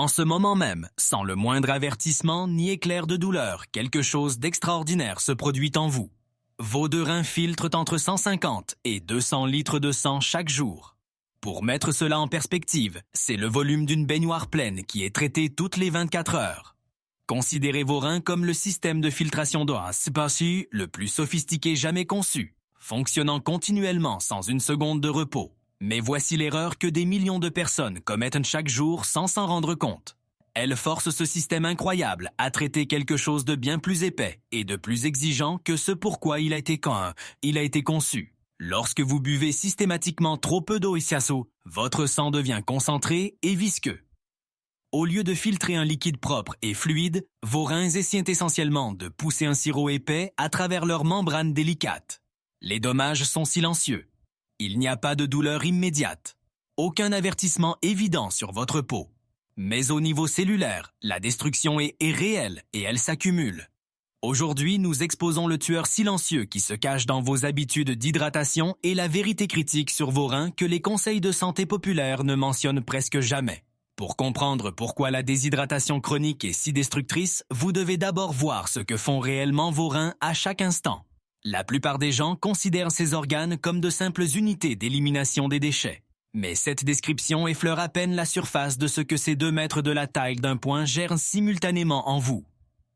En ce moment même, sans le moindre avertissement ni éclair de douleur, quelque chose d'extraordinaire se produit en vous. Vos deux reins filtrent entre 150 et 200 litres de sang chaque jour. Pour mettre cela en perspective, c'est le volume d'une baignoire pleine qui est traitée toutes les 24 heures. Considérez vos reins comme le système de filtration d'eau le plus sophistiqué jamais conçu, fonctionnant continuellement sans une seconde de repos. Mais voici l'erreur que des millions de personnes commettent chaque jour sans s'en rendre compte. Elles forcent ce système incroyable à traiter quelque chose de bien plus épais et de plus exigeant que ce pourquoi il a été conçu. Lorsque vous buvez systématiquement trop peu d'eau votre sang devient concentré et visqueux. Au lieu de filtrer un liquide propre et fluide, vos reins essaient essentiellement de pousser un sirop épais à travers leurs membranes délicates. Les dommages sont silencieux. Il n'y a pas de douleur immédiate. Aucun avertissement évident sur votre peau. Mais au niveau cellulaire, la destruction est réelle et elle s'accumule. Aujourd'hui, nous exposons le tueur silencieux qui se cache dans vos habitudes d'hydratation et la vérité critique sur vos reins que les conseils de santé populaire ne mentionnent presque jamais. Pour comprendre pourquoi la déshydratation chronique est si destructrice, vous devez d'abord voir ce que font réellement vos reins à chaque instant. La plupart des gens considèrent ces organes comme de simples unités d'élimination des déchets. Mais cette description effleure à peine la surface de ce que ces 2 mètres de la taille d'un point gèrent simultanément en vous.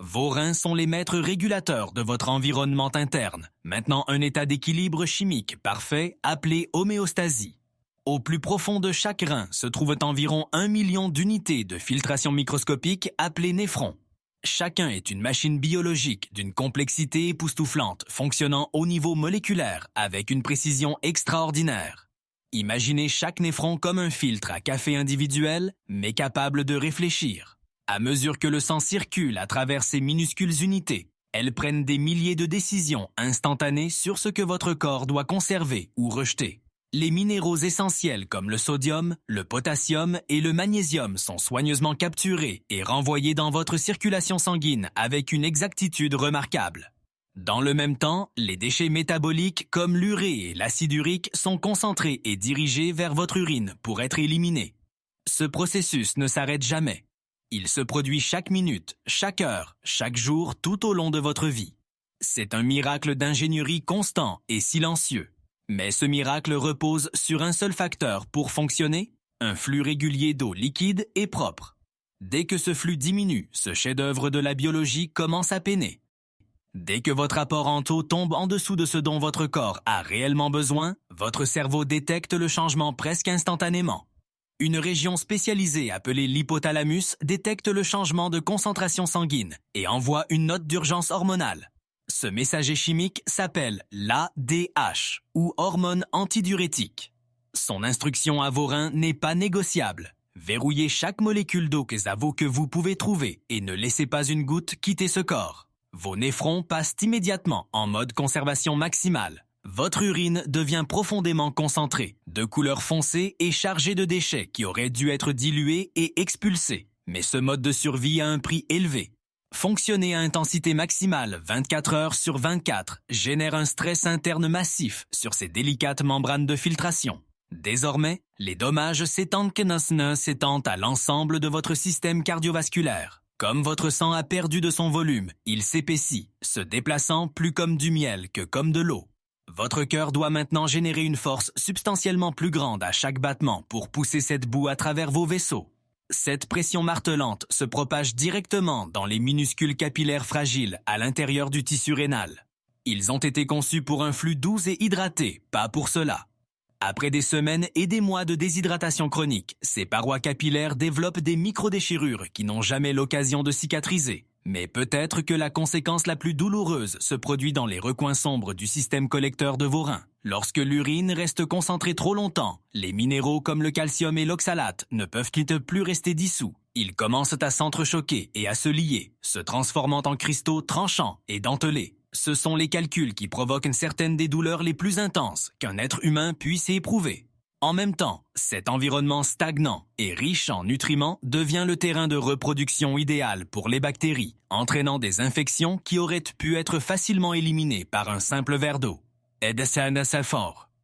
Vos reins sont les maîtres régulateurs de votre environnement interne, maintenant un état d'équilibre chimique parfait appelé homéostasie. Au plus profond de chaque rein se trouvent environ 1 million d'unités de filtration microscopique appelées néphrons. Chacun est une machine biologique d'une complexité époustouflante, fonctionnant au niveau moléculaire avec une précision extraordinaire. Imaginez chaque néphron comme un filtre à café individuel, mais capable de réfléchir. À mesure que le sang circule à travers ces minuscules unités, elles prennent des milliers de décisions instantanées sur ce que votre corps doit conserver ou rejeter. Les minéraux essentiels comme le sodium, le potassium et le magnésium sont soigneusement capturés et renvoyés dans votre circulation sanguine avec une exactitude remarquable. Dans le même temps, les déchets métaboliques comme l'urée et l'acide urique sont concentrés et dirigés vers votre urine pour être éliminés. Ce processus ne s'arrête jamais. Il se produit chaque minute, chaque heure, chaque jour tout au long de votre vie. C'est un miracle d'ingénierie constant et silencieux. Mais ce miracle repose sur un seul facteur pour fonctionner, un flux régulier d'eau liquide et propre. Dès que ce flux diminue, ce chef-d'œuvre de la biologie commence à peiner. Dès que votre apport en eau tombe en dessous de ce dont votre corps a réellement besoin, votre cerveau détecte le changement presque instantanément. Une région spécialisée appelée l'hypothalamus détecte le changement de concentration sanguine et envoie une note d'urgence hormonale. Ce messager chimique s'appelle l'ADH, ou hormone antidiurétique. Son instruction à vos reins n'est pas négociable. Verrouillez chaque molécule d'eau que vous pouvez trouver et ne laissez pas une goutte quitter ce corps. Vos néphrons passent immédiatement en mode conservation maximale. Votre urine devient profondément concentrée, de couleur foncée et chargée de déchets qui auraient dû être dilués et expulsés. Mais ce mode de survie a un prix élevé. Fonctionner à intensité maximale 24 heures sur 24 génère un stress interne massif sur ces délicates membranes de filtration. Désormais, les dommages s'étendent à l'ensemble de votre système cardiovasculaire. Comme votre sang a perdu de son volume, il s'épaissit, se déplaçant plus comme du miel que comme de l'eau. Votre cœur doit maintenant générer une force substantiellement plus grande à chaque battement pour pousser cette boue à travers vos vaisseaux. Cette pression martelante se propage directement dans les minuscules capillaires fragiles à l'intérieur du tissu rénal. Ils ont été conçus pour un flux doux et hydraté, pas pour cela. Après des semaines et des mois de déshydratation chronique, ces parois capillaires développent des microdéchirures qui n'ont jamais l'occasion de cicatriser. Mais peut-être que la conséquence la plus douloureuse se produit dans les recoins sombres du système collecteur de vos reins. Lorsque l'urine reste concentrée trop longtemps, les minéraux comme le calcium et l'oxalate ne peuvent plus rester dissous. Ils commencent à s'entrechoquer et à se lier, se transformant en cristaux tranchants et dentelés. Ce sont les calculs qui provoquent certaines des douleurs les plus intenses qu'un être humain puisse éprouver. En même temps, cet environnement stagnant et riche en nutriments devient le terrain de reproduction idéal pour les bactéries, entraînant des infections qui auraient pu être facilement éliminées par un simple verre d'eau.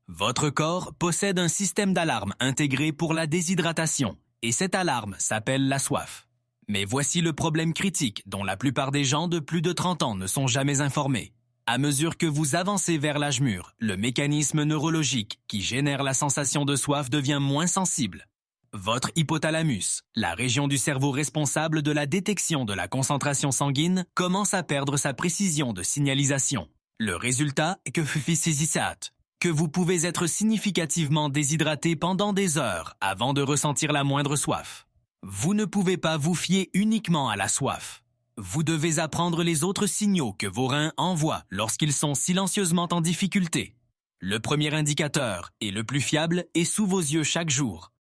Votre corps possède un système d'alarme intégré pour la déshydratation, et cette alarme s'appelle la soif. Mais voici le problème critique dont la plupart des gens de plus de 30 ans ne sont jamais informés. À mesure que vous avancez vers l'âge mûr, le mécanisme neurologique qui génère la sensation de soif devient moins sensible. Votre hypothalamus, la région du cerveau responsable de la détection de la concentration sanguine, commence à perdre sa précision de signalisation. Le résultat est que vous pouvez être significativement déshydraté pendant des heures avant de ressentir la moindre soif. Vous ne pouvez pas vous fier uniquement à la soif. Vous devez apprendre les autres signaux que vos reins envoient lorsqu'ils sont silencieusement en difficulté. Le premier indicateur, et le plus fiable, est sous vos yeux chaque jour.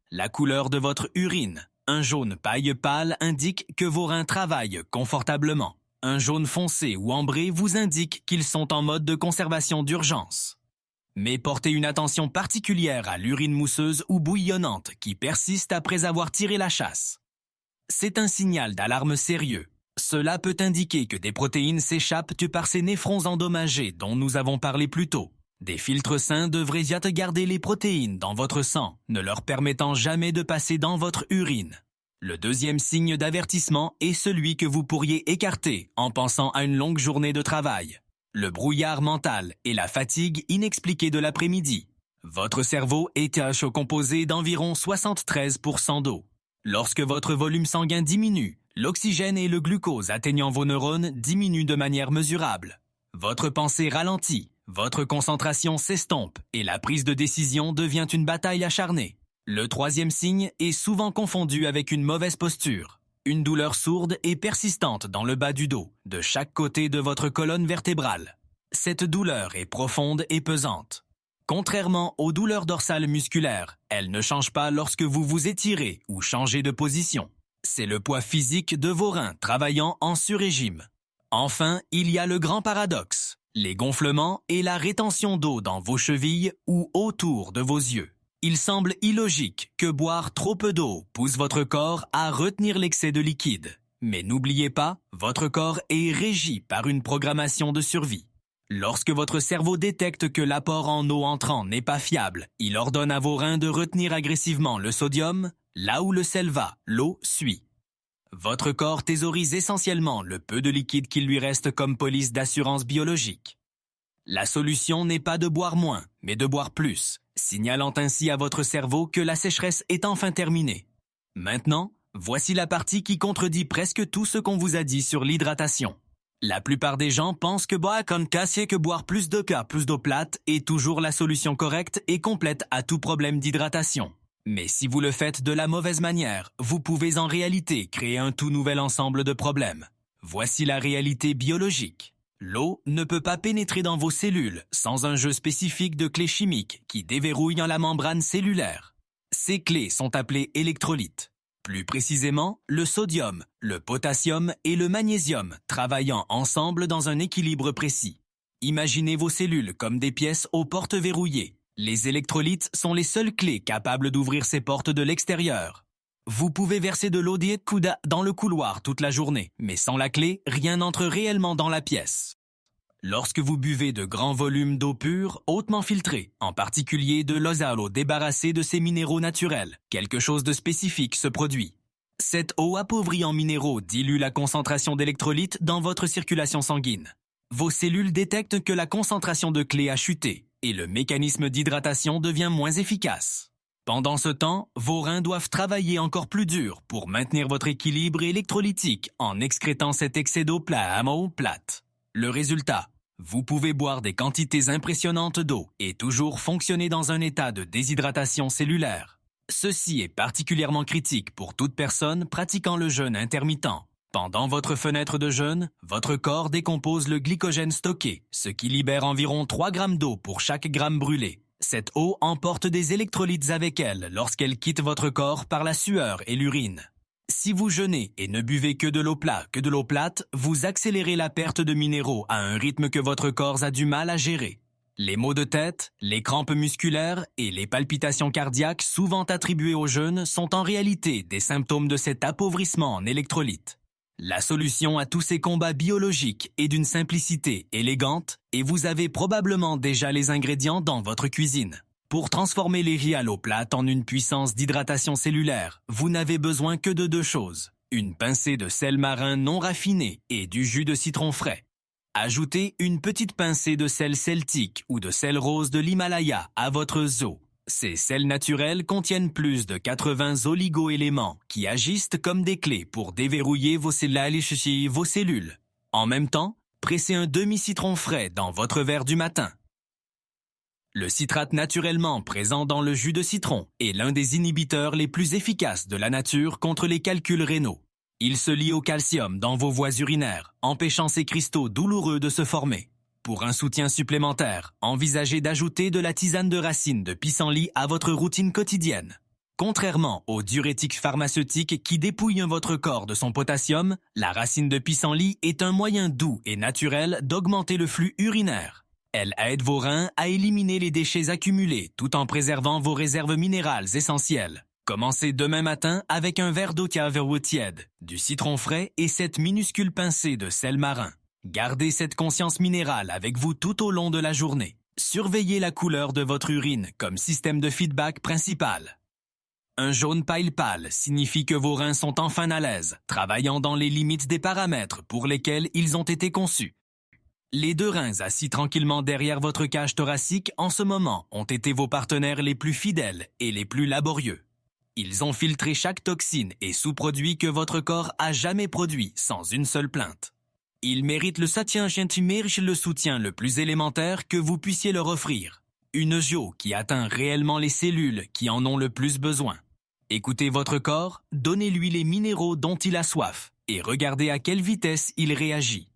La couleur de votre urine, un jaune paille pâle, indique que vos reins travaillent confortablement. Un jaune foncé ou ambré vous indique qu'ils sont en mode de conservation d'urgence. Mais portez une attention particulière à l'urine mousseuse ou bouillonnante qui persiste après avoir tiré la chasse. C'est un signal d'alarme sérieux. Cela peut indiquer que des protéines s'échappent par ces néphrons endommagés dont nous avons parlé plus tôt. Des filtres sains devraient garder les protéines dans votre sang, ne leur permettant jamais de passer dans votre urine. Le deuxième signe d'avertissement est celui que vous pourriez écarter en pensant à une longue journée de travail. Le brouillard mental et la fatigue inexpliquée de l'après-midi. Votre cerveau est composé d'environ 73% d'eau. Lorsque votre volume sanguin diminue, l'oxygène et le glucose atteignant vos neurones diminuent de manière mesurable. Votre pensée ralentit, votre concentration s'estompe et la prise de décision devient une bataille acharnée. Le troisième signe est souvent confondu avec une mauvaise posture. Une douleur sourde et persistante dans le bas du dos, de chaque côté de votre colonne vertébrale. Cette douleur est profonde et pesante. Contrairement aux douleurs dorsales musculaires, elle ne change pas lorsque vous vous étirez ou changez de position. C'est le poids physique de vos reins travaillant en sur-régime. Enfin, il y a le grand paradoxe, les gonflements et la rétention d'eau dans vos chevilles ou autour de vos yeux. Il semble illogique que boire trop peu d'eau pousse votre corps à retenir l'excès de liquide. Mais n'oubliez pas, votre corps est régi par une programmation de survie. Lorsque votre cerveau détecte que l'apport en eau entrant n'est pas fiable, il ordonne à vos reins de retenir agressivement le sodium. Là où le sel va, l'eau suit. Votre corps thésaurise essentiellement le peu de liquide qu'il lui reste comme police d'assurance biologique. La solution n'est pas de boire moins, mais de boire plus, signalant ainsi à votre cerveau que la sécheresse est enfin terminée. Maintenant, voici la partie qui contredit presque tout ce qu'on vous a dit sur l'hydratation. La plupart des gens pensent que boire plus d'eau plate est toujours la solution correcte et complète à tout problème d'hydratation. Mais si vous le faites de la mauvaise manière, vous pouvez en réalité créer un tout nouvel ensemble de problèmes. Voici la réalité biologique. L'eau ne peut pas pénétrer dans vos cellules sans un jeu spécifique de clés chimiques qui déverrouillent la membrane cellulaire. Ces clés sont appelées électrolytes. Plus précisément, le sodium, le potassium et le magnésium travaillant ensemble dans un équilibre précis. Imaginez vos cellules comme des pièces aux portes verrouillées. Les électrolytes sont les seules clés capables d'ouvrir ces portes de l'extérieur. Vous pouvez verser de l'eau dans le couloir toute la journée, mais sans la clé, rien n'entre réellement dans la pièce. Lorsque vous buvez de grands volumes d'eau pure, hautement filtrée, en particulier de l'eau débarrassée de ses minéraux naturels, quelque chose de spécifique se produit. Cette eau appauvrie en minéraux dilue la concentration d'électrolytes dans votre circulation sanguine. Vos cellules détectent que la concentration de clés a chuté, et le mécanisme d'hydratation devient moins efficace. Pendant ce temps, vos reins doivent travailler encore plus dur pour maintenir votre équilibre électrolytique en excrétant cet excès d'eau plate. Le résultat, vous pouvez boire des quantités impressionnantes d'eau et toujours fonctionner dans un état de déshydratation cellulaire. Ceci est particulièrement critique pour toute personne pratiquant le jeûne intermittent. Pendant votre fenêtre de jeûne, votre corps décompose le glycogène stocké, ce qui libère environ 3 grammes d'eau pour chaque gramme brûlé. Cette eau emporte des électrolytes avec elle lorsqu'elle quitte votre corps par la sueur et l'urine. Si vous jeûnez et ne buvez que de l'eau plate, vous accélérez la perte de minéraux à un rythme que votre corps a du mal à gérer. Les maux de tête, les crampes musculaires et les palpitations cardiaques souvent attribuées au jeûne sont en réalité des symptômes de cet appauvrissement en électrolytes. La solution à tous ces combats biologiques est d'une simplicité élégante et vous avez probablement déjà les ingrédients dans votre cuisine. Pour transformer les riz à l'eau plate en une puissance d'hydratation cellulaire, vous n'avez besoin que de 2 choses. Une pincée de sel marin non raffiné et du jus de citron frais. Ajoutez une petite pincée de sel celtique ou de sel rose de l'Himalaya à votre zoo. Ces sels naturels contiennent plus de 80 oligo-éléments qui agissent comme des clés pour déverrouiller vos cellules. En même temps, pressez un demi-citron frais dans votre verre du matin. Le citrate naturellement présent dans le jus de citron est l'un des inhibiteurs les plus efficaces de la nature contre les calculs rénaux. Il se lie au calcium dans vos voies urinaires, empêchant ces cristaux douloureux de se former. Pour un soutien supplémentaire, envisagez d'ajouter de la tisane de racine de pissenlit à votre routine quotidienne. Contrairement aux diurétiques pharmaceutiques qui dépouillent votre corps de son potassium, la racine de pissenlit est un moyen doux et naturel d'augmenter le flux urinaire. Elle aide vos reins à éliminer les déchets accumulés tout en préservant vos réserves minérales essentielles. Commencez demain matin avec un verre d'eau tiède, du citron frais et cette minuscule pincée de sel marin. Gardez cette conscience minérale avec vous tout au long de la journée. Surveillez la couleur de votre urine comme système de feedback principal. Un jaune pâle signifie que vos reins sont enfin à l'aise, travaillant dans les limites des paramètres pour lesquels ils ont été conçus. Les 2 reins assis tranquillement derrière votre cage thoracique en ce moment ont été vos partenaires les plus fidèles et les plus laborieux. Ils ont filtré chaque toxine et sous-produit que votre corps a jamais produit sans une seule plainte. Ils méritent le soutien le plus élémentaire que vous puissiez leur offrir. Une JO qui atteint réellement les cellules qui en ont le plus besoin. Écoutez votre corps, donnez-lui les minéraux dont il a soif et regardez à quelle vitesse il réagit.